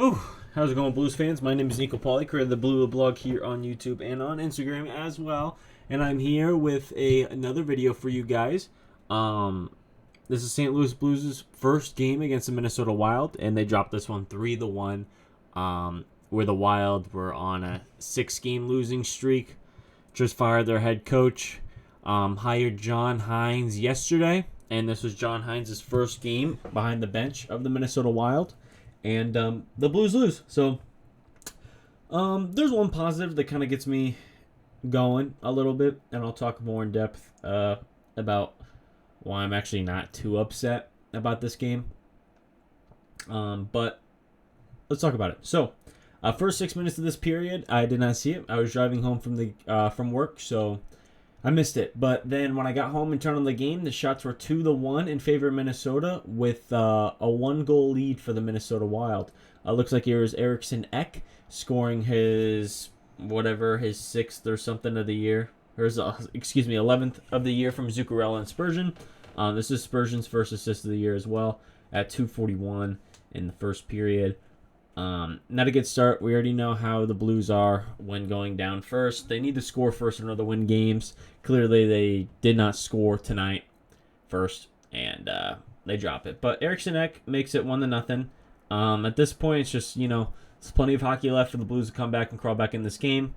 Oh, how's it going, Blues fans? My name is Nico Pauly, creator of the BlueLouBlog here on YouTube and on Instagram as well. And I'm here with another video for you guys. This is St. Louis Blues' first game against the Minnesota Wild, and they dropped this one 3-1. Where the Wild were on a 6-game losing streak. Just fired their head coach. Hired John Hines yesterday, and this was John Hines' first game behind the bench of the Minnesota Wild. And the Blues lose. So there's one positive that kind of gets me going a little bit, and I'll talk more in depth about why I'm actually not too upset about this game. But let's talk about it. So first 6 minutes of this period, I did not see it. I was driving home from work, so I missed it. But then when I got home and turned on the game, the shots were 2-1 in favor of Minnesota with a 1-goal lead for the Minnesota Wild. Looks like it was Eriksson Ek scoring his 6th or something of the year. Or his, 11th of the year from Zuccarello and Spurgeon. This is Spurgeon's first assist of the year as well at 2:41 in the first period. Not a good start. We already know how the Blues are when going down first. They need to score first in order to win games. Clearly, they did not score tonight first, and they drop it. But Eriksson Ek makes it 1-0. At this point, it's just, there's plenty of hockey left for the Blues to come back and crawl back in this game.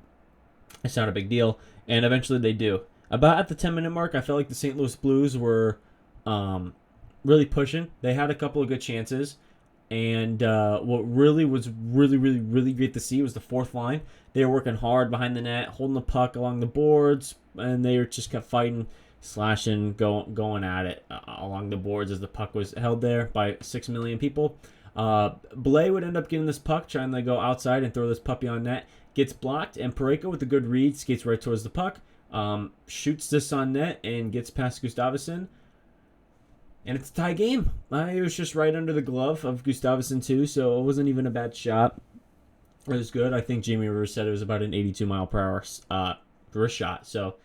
It's not a big deal, and eventually they do. About at the 10-minute mark, I felt like the St. Louis Blues were really pushing. They had a couple of good chances. And what really was really great to see was the fourth line. They were working hard behind the net, holding the puck along the boards, and they were just kept fighting, slashing, going at it along the boards as the puck was held there by 6 million people. Blais would end up getting this puck, trying to go outside and throw this puppy on net. Gets blocked, and Parayko with a good read skates right towards the puck, shoots this on net, and gets past Gustavsson. And it's a tie game. It was just right under the glove of Gustavsson, too, so it wasn't even a bad shot. It was good. I think Jamie Rivers said it was about an 82-mile-per-hour wrist shot. So,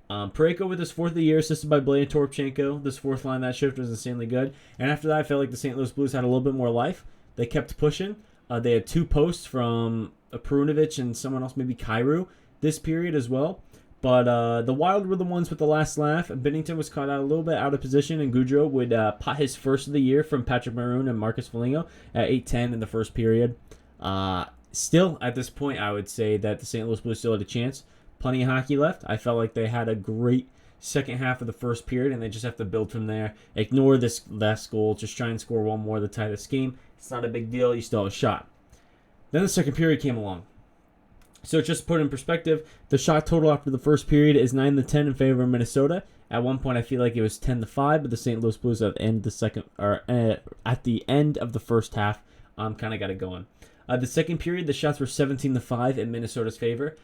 Parayko with his 4th of the year, assisted by Blais and Toropchenko. This fourth line, that shift was insanely good. And after that, I felt like the St. Louis Blues had a little bit more life. They kept pushing. They had 2 posts from Perunovic and someone else, maybe Kyrou, this period as well. But the Wild were the ones with the last laugh. Binnington was caught out a little bit out of position, and Goudreau would pot his first of the year from Patrick Maroon and Marcus Foligno at 8:10 in the first period. Still, at this point, I would say that the St. Louis Blues still had a chance. Plenty of hockey left. I felt like they had a great second half of the first period, and they just have to build from there. Ignore this last goal. Just try and score one more to tie this game. It's not a big deal. You still have a shot. Then the second period came along. So just to put in perspective, the shot total after the first period is 9-10 in favor of Minnesota. At one point, I feel like it was 10-5, but the St. Louis Blues at the end of the at the end of the first half, kind of got it going. The second period, the shots were 17-5 in Minnesota's favor.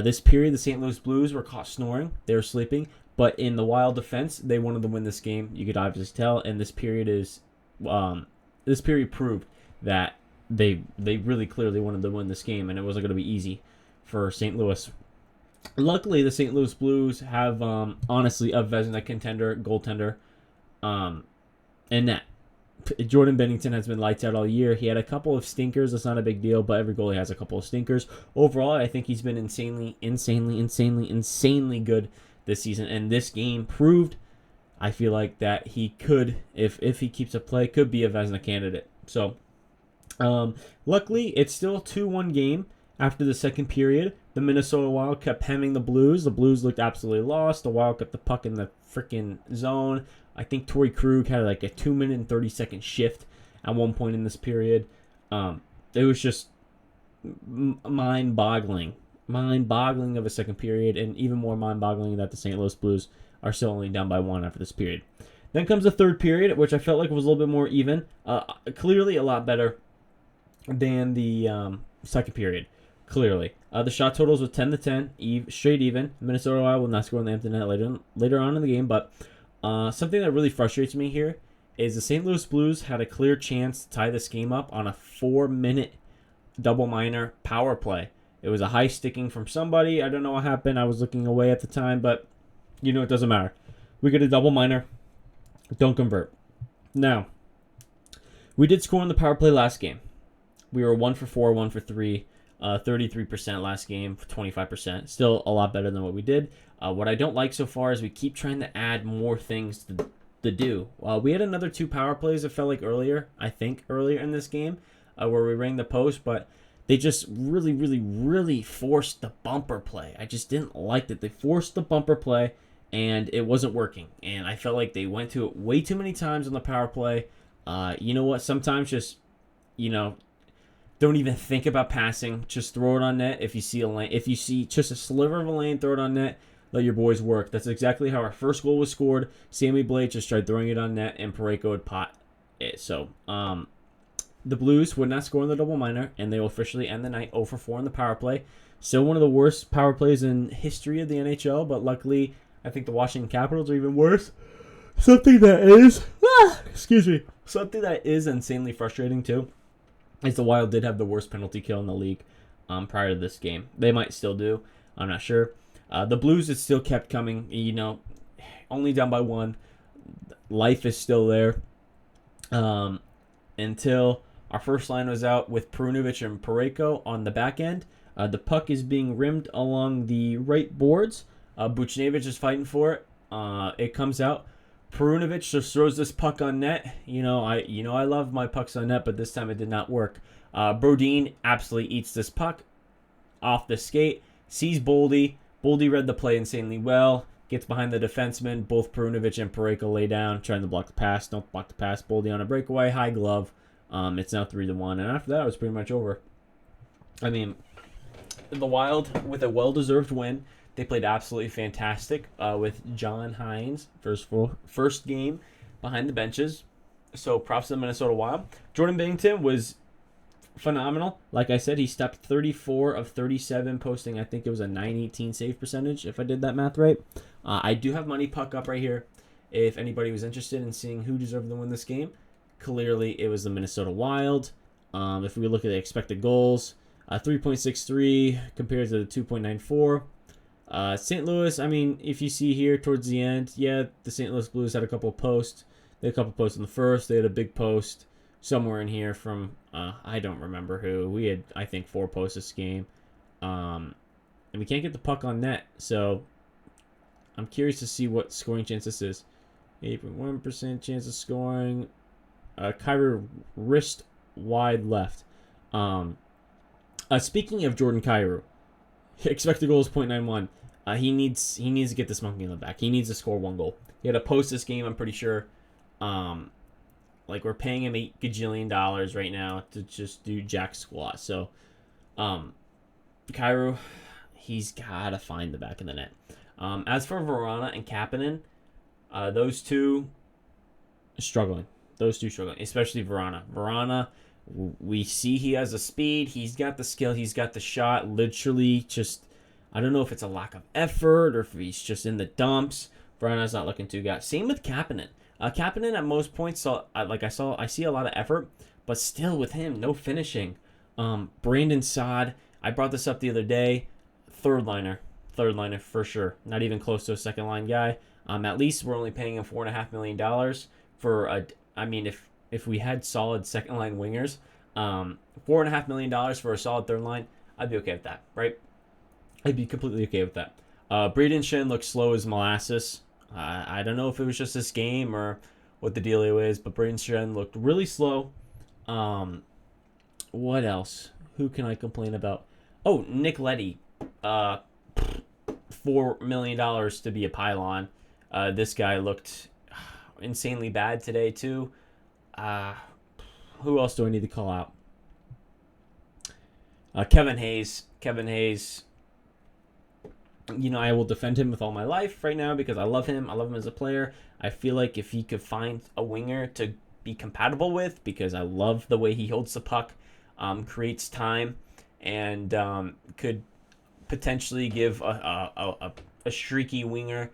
This period, the St. Louis Blues were caught snoring; they were sleeping. But in the Wild defense, they wanted to win this game. You could obviously tell, and this period proved that they really clearly wanted to win this game, and it wasn't going to be easy for St. Louis. Luckily, the St. Louis Blues have, honestly, a Vezina contender, goaltender, and net. Jordan Binnington has been lights out all year. He had a couple of stinkers. That's not a big deal, but every goalie has a couple of stinkers. Overall, I think he's been insanely good this season, and this game proved, I feel like, that he could, if he keeps up play, could be a Vezina candidate. So, luckily, it's still a 2-1 game. After the second period, the Minnesota Wild kept hemming the Blues. The Blues looked absolutely lost. The Wild kept the puck in the freaking zone. I think Torrey Krug had like a 2-minute and 30-second shift at one point in this period. It was just mind-boggling of a second period, and even more mind-boggling that the St. Louis Blues are still only down by 1 after this period. Then comes the third period, which I felt like was a little bit more even. Clearly a lot better than the second period. Clearly. The shot totals was 10-10, straight even. Minnesota Wild will not score on the empty net later on in the game, but something that really frustrates me here is the St. Louis Blues had a clear chance to tie this game up on a 4-minute double minor power play. It was a high sticking from somebody. I don't know what happened. I was looking away at the time, but it doesn't matter. We get a double minor. Don't convert. Now, we did score on the power play last game. We were 1 for 4, 1 for 3, 33% last game, 25%. Still a lot better than what we did. What I don't like so far is we keep trying to add more things to do. We had another 2 power plays, it felt like earlier in this game, where we rang the post, but they just really, really, really forced the bumper play. I just didn't like that. They forced the bumper play, and it wasn't working. And I felt like they went to it way too many times on the power play. You know what? Sometimes just, don't even think about passing. Just throw it on net. If you see a lane, if you see just a sliver of a lane, throw it on net. Let your boys work. That's exactly how our first goal was scored. Sammy Blake just tried throwing it on net, and Parayko would pot it. So, the Blues would not score in the double minor, and they will officially end the night 0 for 4 in the power play. Still one of the worst power plays in history of the NHL, but luckily, I think the Washington Capitals are even worse. Something that is insanely frustrating too is the Wild did have the worst penalty kill in the league prior to this game. They might still do. I'm not sure. The Blues has still kept coming, only down by 1. Life is still there until our first line was out with Perunovic and Parayko on the back end. The puck is being rimmed along the right boards. Buchnevich is fighting for it. It comes out. Perunovic just throws this puck on net. I love my pucks on net, but this time it did not work. Brodin absolutely eats this puck off the skate. Sees Boldy. Boldy read the play insanely well. Gets behind the defenseman. Both Perunovic and Parayko lay down, trying to block the pass. Don't block the pass. Boldy on a breakaway. High glove. It's now 3-1. And after that, it was pretty much over. I mean, the Wild, with a well-deserved win, they played absolutely fantastic with John Hines, first game behind the benches. So props to the Minnesota Wild. Jordan Binnington was phenomenal. Like I said, he stepped 34 of 37, posting, I think it was a 918 save percentage, if I did that math right. I do have money puck up right here if anybody was interested in seeing who deserved to win this game. Clearly, it was the Minnesota Wild. If we look at the expected goals, 3.63 compared to the 2.94. St. Louis, I mean, if you see here towards the end, yeah, the St. Louis Blues had a couple posts. They had a couple posts in the first. They had a big post somewhere in here from, I don't remember who. We had, I think, 4 posts this game. And we can't get the puck on net. So I'm curious to see what scoring chance this is. 8.1% chance of scoring. Kyrou wrist wide left. Speaking of Jordan Kyrou, expected goal is 0.91. He needs to get this monkey in the back. He needs to score 1 goal. He had to post this game, I'm pretty sure. We're paying him $8 gajillion right now to just do jack squat. So, Kyrou, he's got to find the back of the net. As for Vrana and Kapanen, those two struggling. Especially Vrana. Vrana, we see he has the speed. He's got the skill. He's got the shot. Literally just, I don't know if it's a lack of effort or if he's just in the dumps. Vrana's not looking too good. Same with Kapanen. Kapanen at most points, I see a lot of effort, but still with him, no finishing. Brandon Saad, I brought this up the other day. Third liner for sure. Not even close to a second line guy. At least we're only paying him $4.5 million for a. I mean, if we had solid second line wingers, $4.5 million for a solid third line, I'd be okay with that, right? I'd be completely okay with that. Braden Shen looks slow as molasses. I don't know if it was just this game or what the dealio is, but Braden Shen looked really slow. What else? Who can I complain about? Oh, Nick Leddy. $4 million to be a pylon. This guy looked insanely bad today too. Who else do I need to call out? Kevin Hayes. I will defend him with all my life right now because I love him. I love him as a player. I feel like if he could find a winger to be compatible with, because I love the way he holds the puck, creates time, and could potentially give a streaky winger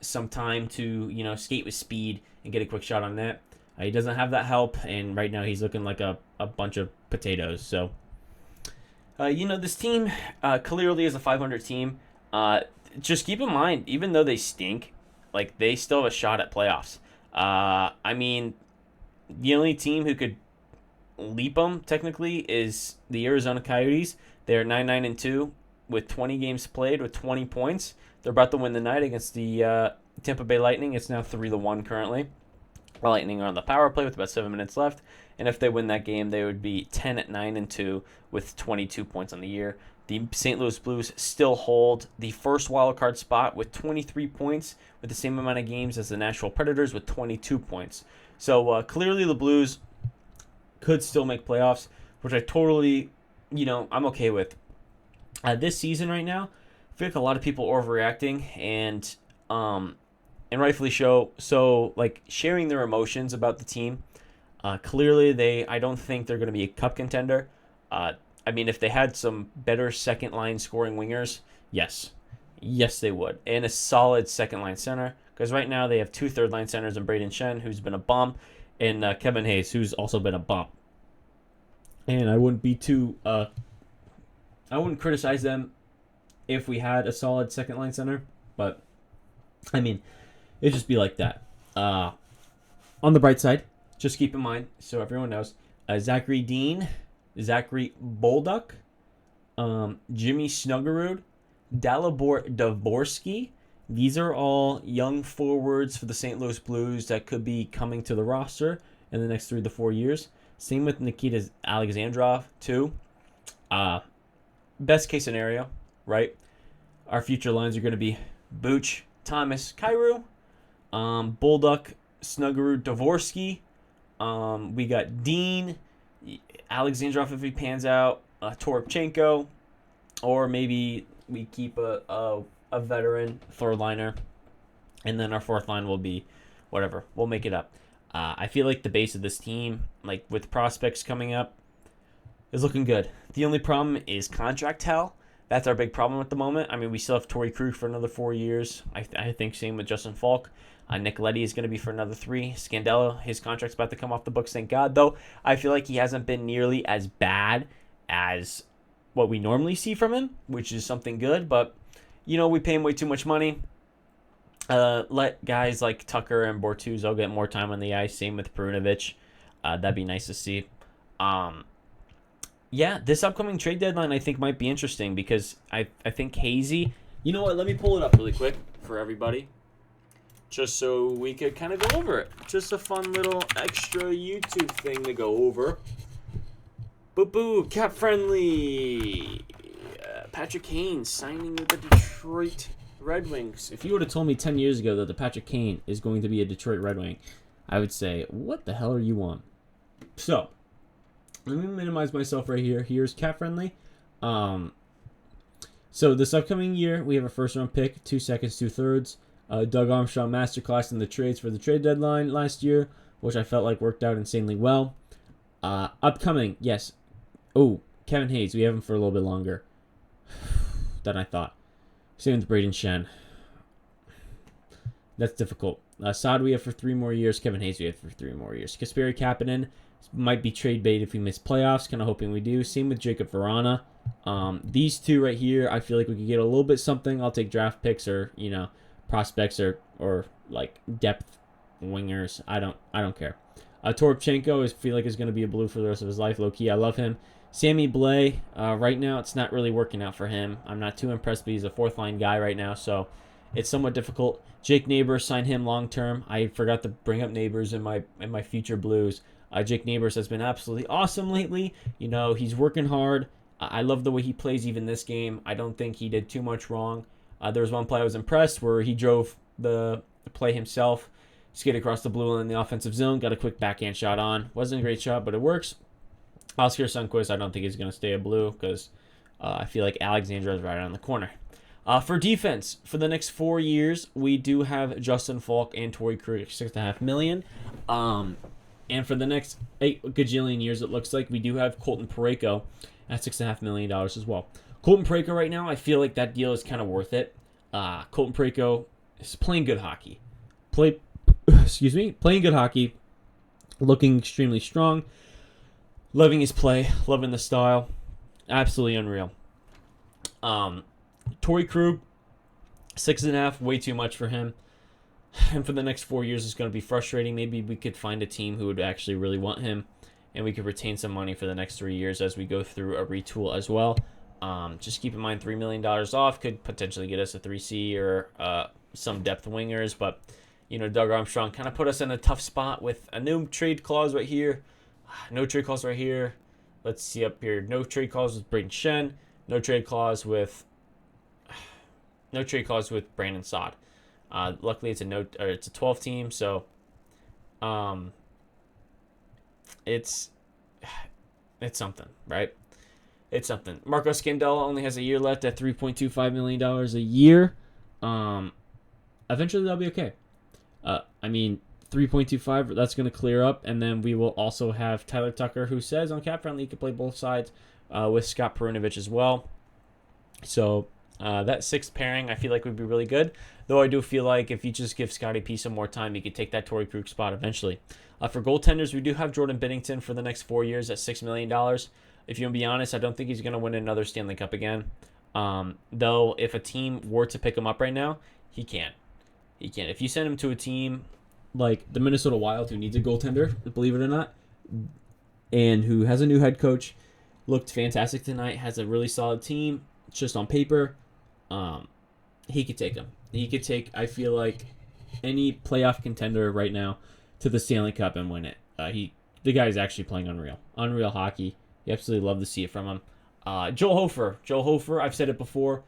some time to skate with speed and get a quick shot on net. He doesn't have that help, and right now he's looking like a bunch of potatoes. So, this team clearly is a 500 team. Just keep in mind, even though they stink, they still have a shot at playoffs. The only team who could leap them technically is the Arizona Coyotes. They're 9-9-2 with 20 games played with 20 points. They're about to win the night against the Tampa Bay Lightning. It's now 3-1 currently. The Lightning are on the power play with about 7 minutes left, and if they win that game, they would be 10-9-2 with 22 points on the year. The St. Louis Blues still hold the first wildcard spot with 23 points, with the same amount of games as the Nashville Predators with 22 points. So clearly the Blues could still make playoffs, which I totally, I'm okay with. This season right now, I feel like a lot of people are overreacting and rightfully so like sharing their emotions about the team. Clearly, I don't think they're going to be a cup contender. I mean, if they had some better second line scoring wingers, yes, they would, and a solid second line center. Because right now they have 2 third line centers in Braden Shen, who's been a bum, and Kevin Hayes, who's also been a bum. And I wouldn't criticize them if we had a solid second line center, but I mean, it'd just be like that. On the bright side, just keep in mind, so everyone knows, Zachary Dean, Zachary Bolduc, Jimmy Snuggerud, Dalibor Dvorsky. These are all young forwards for the St. Louis Blues that could be coming to the roster in the next 3 to 4 years. Same with Nikita Alexandrov, too. Best case scenario, right? Our future lines are going to be Booch, Thomas, Kyrou, Bolduc, Snuggerud, Dvorsky. We got Dean, Alexandrov if he pans out, Toropchenko, or maybe we keep a veteran third liner, and then our fourth line will be whatever. We'll make it up. I feel like the base of this team, like with prospects coming up, is looking good. The only problem is contract hell. That's our big problem at the moment. I mean, we still have Torrey Krug for another 4 years. I think same with Justin Falk. Nick Leddy is going to be for another 3. Scandella, his contract's about to come off the books, thank God. Though I feel like he hasn't been nearly as bad as what we normally see from him, which is something good. But, we pay him way too much money. Let guys like Tucker and Bortuzzo get more time on the ice. Same with Perunovic. That'd be nice to see. Yeah, this upcoming trade deadline I think might be interesting because I think Hazy... You know what? Let me pull it up really quick for everybody. Just so we could kind of go over it. Just a fun little extra YouTube thing to go over. Boo-boo, cap friendly. Patrick Kane signing with the Detroit Red Wings. If you would have told me 10 years ago that the Patrick Kane is going to be a Detroit Red Wing, I would say, what the hell are you on? So, let me minimize myself right here. Here's cap friendly. So this upcoming year, we have a first round pick, 2 seconds, 2 thirds. Doug Armstrong masterclass in the trades for the trade deadline last year, which I felt like worked out insanely well. Upcoming, yes. Oh, Kevin Hayes. We have him for a little bit longer than I thought. Same with Braden Shen. That's difficult. Saad we have for 3 more years. Kevin Hayes we have for 3 more years. Kasperi Kapanen might be trade bait if we miss playoffs. Kind of hoping we do. Same with Jacob Verana. These 2 right here, I feel like we could get a little bit something. I'll take draft picks or prospects or like depth wingers. I don't care. Toropchenko feel like is going to be a Blue for the rest of his life. Low key, I love him. Sammy Blais, right now it's not really working out for him. I'm not too impressed, but he's a 4th line guy right now, so it's somewhat difficult. Jake Neighbors, sign him long term. I forgot to bring up Neighbors in my future Blues. Jake Neighbors has been absolutely awesome lately. He's working hard. I love the way he plays even this game. I don't think he did too much wrong. There was one play I was impressed where he drove the play himself, skated across the blue line in the offensive zone, got a quick backhand shot on. Wasn't a great shot, but it works. Oscar Sundqvist, I don't think he's going to stay a Blue because I feel like Alexandra is right around the corner. For defense, for the next 4 years, we do have Justin Falk and Torrey Krug at $6.5 million. And for the next 8 gajillion years, it looks like we do have Colton Parayko at $6.5 million as well. Colton Parayko right now, I feel like that deal is kind of worth it. Colton Parayko is playing good hockey. Playing good hockey. Looking extremely strong. Loving his play. Loving the style. Absolutely unreal. Torrey Krug, 6.5, way too much for him. And for the next 4 years, it's going to be frustrating. Maybe we could find a team who would actually really want him and we could retain some money for the next 3 years as we go through a retool as well. Just keep in mind, $3 million off could potentially get us a 3C or some depth wingers, but Doug Armstrong kind of put us in a tough spot with a no trade clause right here, no trade clause right here. Let's see up here, no trade clause with Braden Shen, no trade clause with Brandon Saad. Luckily, it's a 12 team, so it's something, right? It's something. Marco Scandella only has a year left at $3.25 million a year. Eventually, that'll be okay. 3.25, that's going to clear up, and then we will also have Tyler Tucker, who says on Cap Friendly he can play both sides, with Scott Perunovich as well. So that sixth pairing, I feel like would be really good. Though I do feel like if you just give Scotty P some more time, he could take that Torrey Krug spot eventually. For goaltenders, we do have Jordan Binnington for the next 4 years at $6 million. If you want to be honest, I don't think he's going to win another Stanley Cup again. Though, if a team were to pick him up right now, he can't. He can't. If you send him to a team like the Minnesota Wild, who needs a goaltender, believe it or not, and who has a new head coach, looked fantastic tonight, has a really solid team, just on paper, he could take him. He could take, I feel like, any playoff contender right now to the Stanley Cup and win it. The guy is actually playing unreal hockey. You absolutely love to see it from him. Joel Hofer, I've said it before,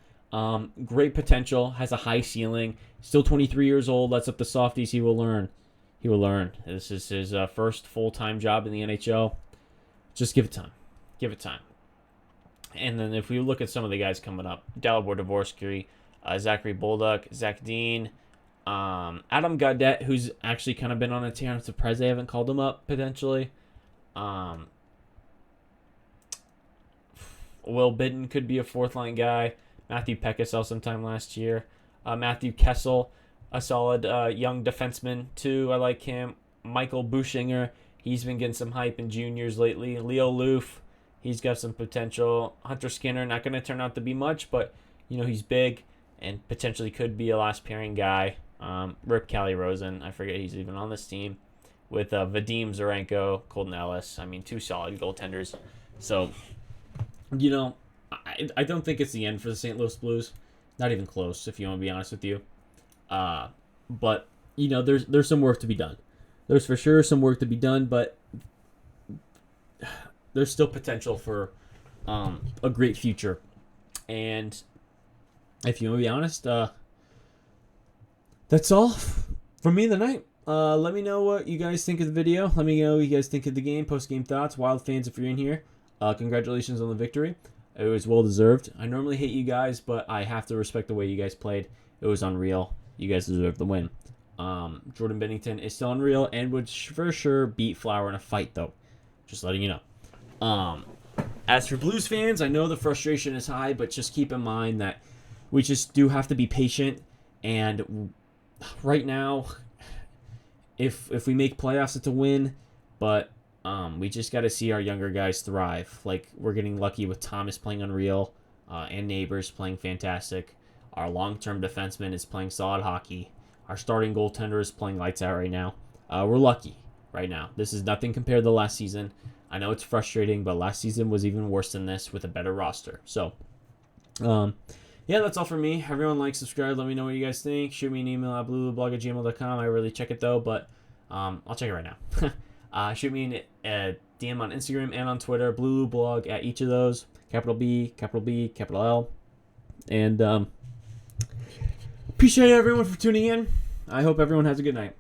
great potential, has a high ceiling, still 23 years old. That's up the softies. He will learn. This is his first full-time job in the NHL. Just give it time. And then if we look at some of the guys coming up, Dalibor Dvorsky, Zachary Bolduc, Zach Dean, Adam Gaudette, who's actually kind of been on a tear. I'm surprised they haven't called him up potentially. Will Bitten could be a fourth-line guy. Matthew Pekasel sometime last year. Matthew Kessel, a solid young defenseman too. I like him. Michael Buschinger, he's been getting some hype in juniors lately. Leo Loof, he's got some potential. Hunter Skinner, not going to turn out to be much, but he's big and potentially could be a last pairing guy. Rip Cali Rosen, I forget he's even on this team. With Vadim Zarenko, Colton Ellis. Two solid goaltenders. So, I don't think it's the end for the St. Louis Blues. Not even close, if you want to be honest with you. But, there's some work to be done. There's for sure some work to be done, but there's still potential for a great future. And if you want to be honest, that's all from me tonight. Let me know what you guys think of the video. Let me know what you guys think of the game, post-game thoughts. Wild fans, if you're in here, congratulations on the victory. It was well-deserved. I normally hate you guys, but I have to respect the way you guys played. It was unreal. You guys deserve the win. Jordan Binnington is still unreal and would for sure beat Flower in a fight, though. Just letting you know. As for Blues fans, I know the frustration is high, but just keep in mind that we just do have to be patient. And right now, if we make playoffs, it's a win. But we just got to see our younger guys thrive. Like, we're getting lucky with Thomas playing unreal and Neighbors playing fantastic. Our long-term defenseman is playing solid hockey. Our starting goaltender is playing lights out right now. We're lucky right now. This is nothing compared to last season. I know it's frustrating, but last season was even worse than this with a better roster. So, yeah, that's all for me. Everyone like, subscribe. Let me know what you guys think. Shoot me an email at BlueLouBlog@gmail.com. I really check it, though, but I'll check it right now. Shoot me a DM on Instagram and on Twitter. BlueLouBlog at each of those. Capital B, capital L. And appreciate everyone for tuning in. I hope everyone has a good night.